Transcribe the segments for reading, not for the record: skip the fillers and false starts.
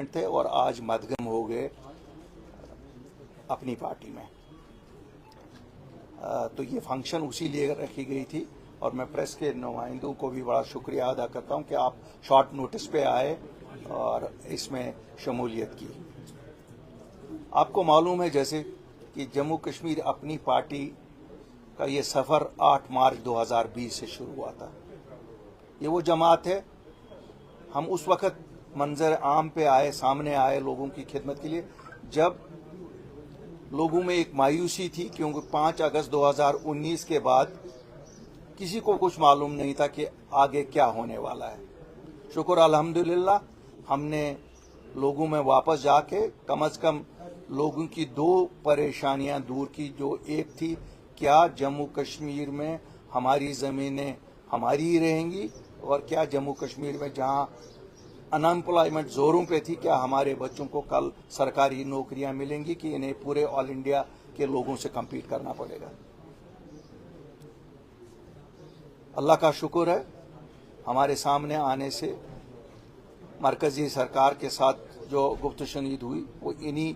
تھے اور آج مدغم ہو گئے اپنی پارٹی میں. تو یہ فنکشن اسی لیے رکھی گئی تھی اور میں پریس کے نمائندوں کو بھی بڑا شکریہ ادا کرتا ہوں کہ آپ شارٹ نوٹس پہ آئے اور اس میں شمولیت کی. آپ کو معلوم ہے جیسے کہ جموں کشمیر اپنی پارٹی کا یہ سفر 8 مارچ 2020 سے شروع ہوا تھا. یہ وہ جماعت ہے، ہم اس وقت منظر عام پہ آئے، سامنے آئے لوگوں کی خدمت کے لیے جب لوگوں میں ایک مایوسی تھی، کیونکہ 5 اگست 2019 کے بعد کسی کو کچھ معلوم نہیں تھا کہ آگے کیا ہونے والا ہے. شکر الحمدللہ ہم نے لوگوں میں واپس جا کے کم از کم لوگوں کی 2 پریشانیاں دور کی. جو ایک تھی کیا جموں کشمیر میں ہماری زمینیں ہماری ہی رہیں گی، اور کیا جموں کشمیر میں جہاں ان امپلائمنٹ زوروں پہ تھی کیا ہمارے بچوں کو کل سرکاری نوکریاں ملیں گی کہ انہیں پورے آل انڈیا کے لوگوں سے کمپیٹ کرنا پڑے گا. اللہ کا شکر ہے ہمارے سامنے آنے سے مرکزی سرکار کے ساتھ جو گفت و شنید ہوئی وہ انہی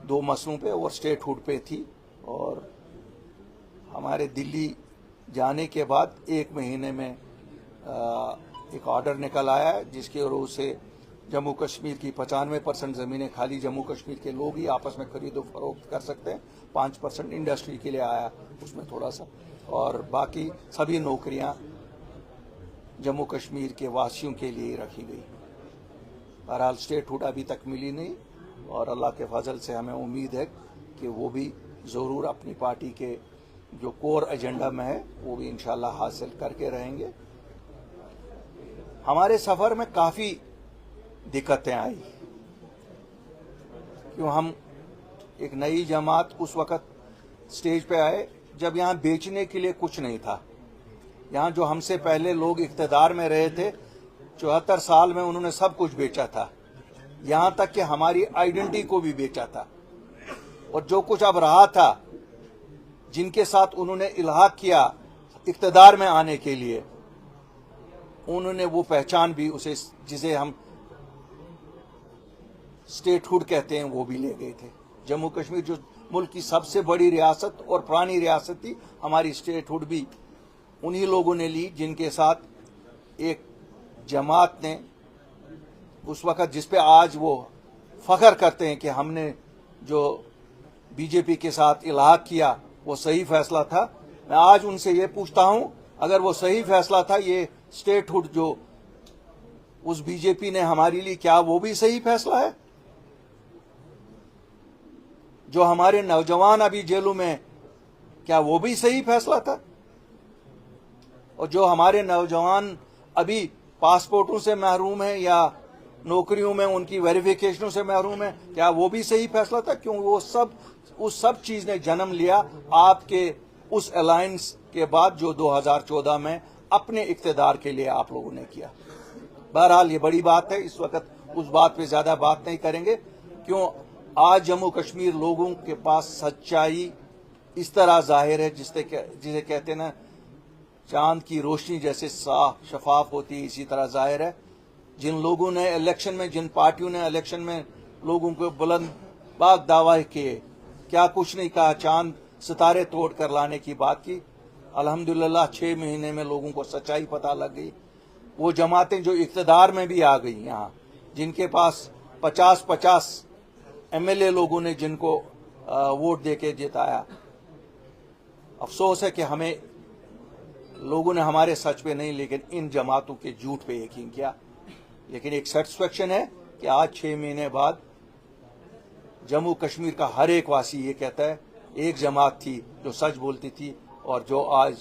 2 مسئلوں پہ اور اسٹیٹ ہوڈ پہ تھی. اور ہمارے دلی جانے کے بعد 1 مہینے میں ایک آرڈر نکل آیا ہے جس کی روح سے جموں کشمیر کی 95% زمینیں خالی جموں کشمیر کے لوگ ہی آپس میں خرید و فروخت کر سکتے ہیں. 5% انڈسٹری کے لیے آیا اس میں تھوڑا سا، اور باقی سبھی نوکریاں جموں کشمیر کے واسیوں کے لیے رکھی گئی. بہرحال اسٹیٹ ہوڈ ابھی تک ملی نہیں، اور اللہ کے فضل سے ہمیں امید ہے کہ وہ بھی ضرور اپنی پارٹی کے جو کور ایجنڈا میں ہے وہ بھی انشاءاللہ حاصل کر کے رہیں گے. ہمارے سفر میں کافی دقتیں آئی، کیوں ہم ایک نئی جماعت اس وقت سٹیج پہ آئے جب یہاں بیچنے کے لیے کچھ نہیں تھا. یہاں جو ہم سے پہلے لوگ اقتدار میں رہے تھے 74 سال میں انہوں نے سب کچھ بیچا تھا، یہاں تک کہ ہماری آئیڈینٹی کو بھی بیچا تھا. اور جو کچھ اب رہا تھا جن کے ساتھ انہوں نے الحاق کیا اقتدار میں آنے کے لیے، انہوں نے وہ پہچان بھی اسے جسے ہم اسٹیٹ ہوڈ کہتے ہیں وہ بھی لے گئے تھے. جموں کشمیر جو ملک کی سب سے بڑی ریاست اور پرانی ریاست تھی، ہماری اسٹیٹ ہوڈ بھی انہی لوگوں نے لی جن کے ساتھ ایک جماعت نے اس وقت جس پہ آج وہ فخر کرتے ہیں کہ ہم نے جو بی جے پی کے ساتھ الحاق کیا وہ صحیح فیصلہ تھا. میں آج ان سے یہ پوچھتا ہوں اگر وہ صحیح فیصلہ تھا یہ اسٹیٹ ہوڈ جو اس بی جے پی نے ہمارے لیے، کیا وہ بھی صحیح فیصلہ ہے؟ جو ہمارے نوجوان ابھی جیلوں میں، کیا وہ بھی صحیح فیصلہ تھا؟ اور جو ہمارے نوجوان ابھی پاسپورٹوں سے محروم ہیں یا نوکریوں میں ان کی ویریفیکیشنوں سے محروم ہیں، کیا وہ بھی صحیح فیصلہ تھا؟ کیوں وہ سب چیز نے جنم لیا آپ کے اس الائنس کے بعد جو 2014 میں اپنے اقتدار کے لیے آپ لوگوں نے کیا. بہرحال یہ بڑی بات ہے، اس وقت اس بات پہ زیادہ بات نہیں کریں گے. کیوں آج جموں کشمیر لوگوں کے پاس سچائی اس طرح ظاہر ہے جسے کہتے ہیں نا چاند کی روشنی جیسے صاف شفاف ہوتی ہے، اسی طرح ظاہر ہے. جن لوگوں نے الیکشن میں، جن پارٹیوں نے الیکشن میں لوگوں کو بلند باغ دعوے کیے، کیا کچھ نہیں کہا، چاند ستارے توڑ کر لانے کی بات کی، الحمدللہ 6 مہینے میں لوگوں کو سچائی پتہ لگ گئی. وہ جماعتیں جو اقتدار میں بھی آ گئی یہاں، جن کے پاس 50 ایم ایل اے لوگوں نے جن کو ووٹ دے کے جتایا، افسوس ہے کہ ہمیں لوگوں نے ہمارے سچ پہ نہیں لیکن ان جماعتوں کے جھوٹ پہ یقین کیا. لیکن ایک سیٹسفیکشن ہے کہ آج 6 مہینے بعد جموں کشمیر کا ہر ایک واسی یہ کہتا ہے ایک جماعت تھی جو سچ بولتی تھی، اور جو آج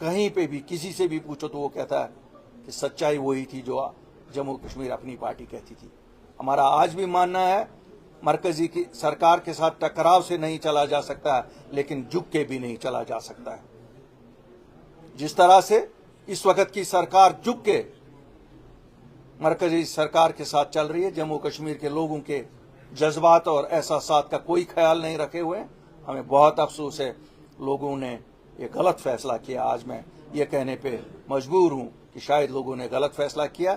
کہیں پہ بھی کسی سے بھی پوچھو تو وہ کہتا ہے کہ سچائی وہی تھی جو جموں کشمیر اپنی پارٹی کہتی تھی. ہمارا آج بھی ماننا ہے مرکزی کی سرکار کے ساتھ ٹکراؤ سے نہیں چلا جا سکتا ہے، لیکن جھک کے بھی نہیں چلا جا سکتا ہے. جس طرح سے اس وقت کی سرکار جھک کے مرکزی سرکار کے ساتھ چل رہی ہے، جموں کشمیر کے لوگوں کے جذبات اور احساسات کا کوئی خیال نہیں رکھے ہوئے. ہمیں بہت افسوس ہے لوگوں نے یہ غلط فیصلہ کیا. آج میں یہ کہنے پہ مجبور ہوں کہ شاید لوگوں نے غلط فیصلہ کیا،